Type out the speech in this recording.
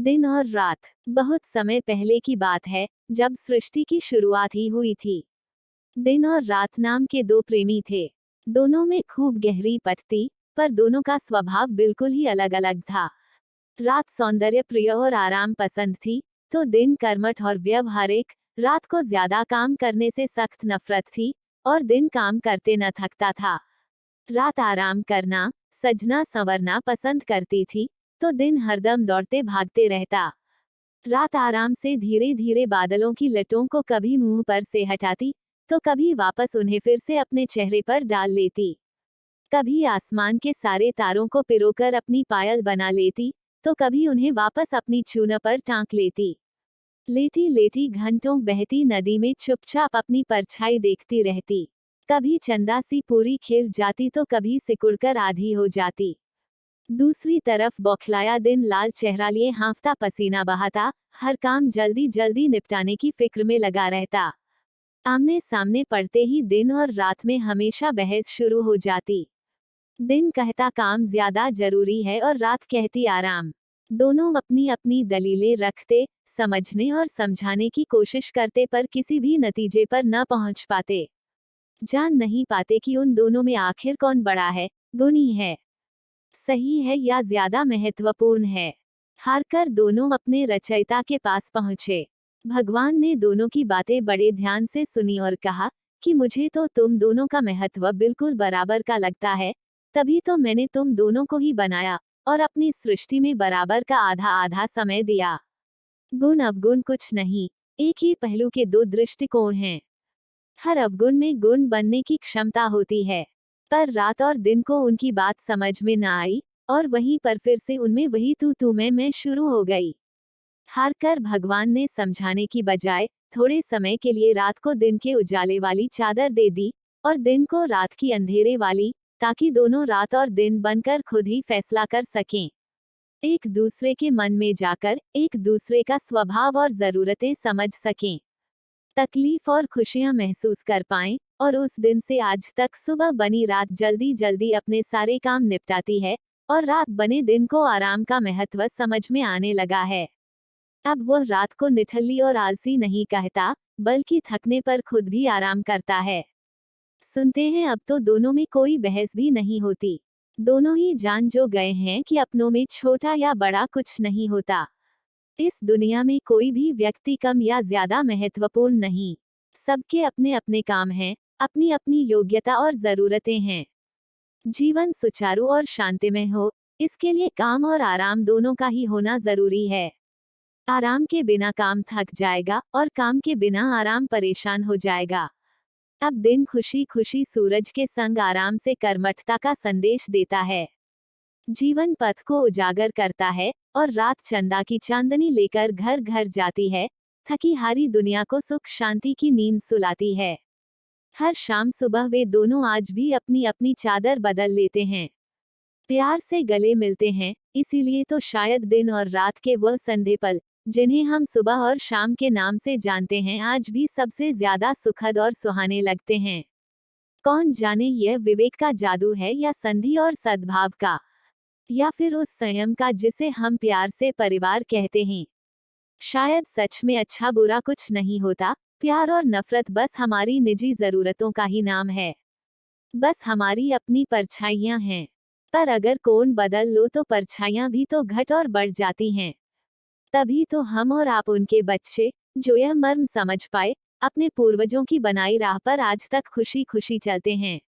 दिन और रात। बहुत समय पहले की बात है, जब सृष्टि की शुरुआत ही हुई थी। दिन और रात नाम के दो प्रेमी थे। दोनों में खूब गहरी पट थी, पर दोनों का स्वभाव बिल्कुल ही अलग अलग था। रात सौंदर्य प्रिय और आराम पसंद थी, तो दिन कर्मठ और व्यवहारिक। रात को ज्यादा काम करने से सख्त नफरत थी, और दिन काम करते न थकता था। रात आराम करना, सजना संवरना पसंद करती थी, तो दिन हरदम दौड़ते भागते रहता। रात आराम से धीरे धीरे बादलों की लटों को कभी मुंह पर से हटाती, तो कभी वापस उन्हें फिर से अपने चेहरे पर डाल लेती। कभी आसमान के सारे तारों को पिरोकर अपनी पायल बना लेती, तो कभी उन्हें वापस अपनी छूना पर टांक लेती। लेटी लेटी घंटों बहती नदी में चुपचाप अपनी परछाई देखती रहती। कभी चंदा सी पूरी खिल जाती, तो कभी सिकुड़कर आधी हो जाती। दूसरी तरफ बौखलाया दिन लाल चेहरा लिए हाँफता पसीना बहाता, हर काम जल्दी जल्दी निपटाने की फिक्र में लगा रहता। आमने सामने पड़ते ही दिन और रात में हमेशा बहस शुरू हो जाती। दिन कहता काम ज्यादा जरूरी है और रात कहती आराम। दोनों अपनी अपनी दलीलें रखते, समझने और समझाने की कोशिश करते, पर किसी भी नतीजे पर न पहुंच पाते। जान नहीं पाते कि उन दोनों में आखिर कौन बड़ा है, गुणी है, सही है या ज्यादा महत्वपूर्ण है। हारकर दोनों अपने रचयिता के पास पहुंचे। भगवान ने दोनों की बातें बड़े ध्यान से सुनी और कहा कि मुझे तो तुम दोनों का महत्व बिल्कुल बराबर का लगता है, तभी तो मैंने तुम दोनों को ही बनाया और अपनी सृष्टि में बराबर का आधा आधा समय दिया। गुण अवगुण कुछ नहीं, एक ही पहलू के दो दृष्टिकोण हैं। हर अवगुण में गुण बनने की क्षमता होती है। पर रात और दिन को उनकी बात समझ में न आई, और वहीं पर फिर से उनमें वही तू मैं शुरू हो गई। हारकर भगवान ने समझाने की बजाय थोड़े समय के लिए रात को दिन के उजाले वाली चादर दे दी, और दिन को रात की अंधेरे वाली, ताकि दोनों रात और दिन बनकर खुद ही फैसला कर सकें। एक दूसरे के मन में जाकर एक दूसरे का स्वभाव और जरूरतें समझ सकें, तकलीफ और खुशियां महसूस कर पाएं, और उस दिन से आज तक सुबह बनी रात जल्दी जल्दी अपने सारे काम निपटाती है, और रात बने दिन को आराम का महत्व समझ में आने लगा है। अब वह रात को निठल्ली और आलसी नहीं कहता, बल्कि थकने पर खुद भी आराम करता है। सुनते हैं, अब तो दोनों में कोई बहस भी नहीं होती। दोनों ही जान जो गए हैं कि अपनों में छोटा या बड़ा कुछ नहीं होता। इस दुनिया में कोई भी व्यक्ति कम या ज्यादा महत्वपूर्ण नहीं। सबके अपने अपने काम हैं, अपनी अपनी योग्यता और जरूरतें हैं। जीवन सुचारू और शांतिमय हो, इसके लिए काम और आराम दोनों का ही होना जरूरी है। आराम के बिना काम थक जाएगा, और काम के बिना आराम परेशान हो जाएगा। अब दिन खुशी खुशी सूरज के संग आराम से कर्मठता का संदेश देता है। जीवन पथ को उजागर करता है, और रात चंदा की चांदनी लेकर घर घर जाती है, थकी हारी दुनिया को सुख शांति की नींद सुलाती है। हर शाम सुबह वे दोनों आज भी अपनी अपनी चादर बदल लेते हैं, प्यार से गले मिलते हैं। इसीलिए तो शायद दिन और रात के वह संधे पल, जिन्हें हम सुबह और शाम के नाम से जानते हैं, आज भी सबसे ज्यादा सुखद और सुहाने लगते हैं। कौन जाने यह विवेक का जादू है, या संधि और सद्भाव का, या फिर उस संयम का जिसे हम प्यार से परिवार कहते हैं। शायद सच में अच्छा बुरा कुछ नहीं होता, प्यार और नफरत बस हमारी निजी जरूरतों का ही नाम है। बस हमारी अपनी परछाइयां हैं। पर अगर कोण बदल लो तो परछाइयां भी तो घट और बढ़ जाती हैं। तभी तो हम और आप उनके बच्चे, जो यह मर्म समझ पाए, अपने पूर्वजों की बनाई राह पर आज तक खुशी खुशी चलते हैं।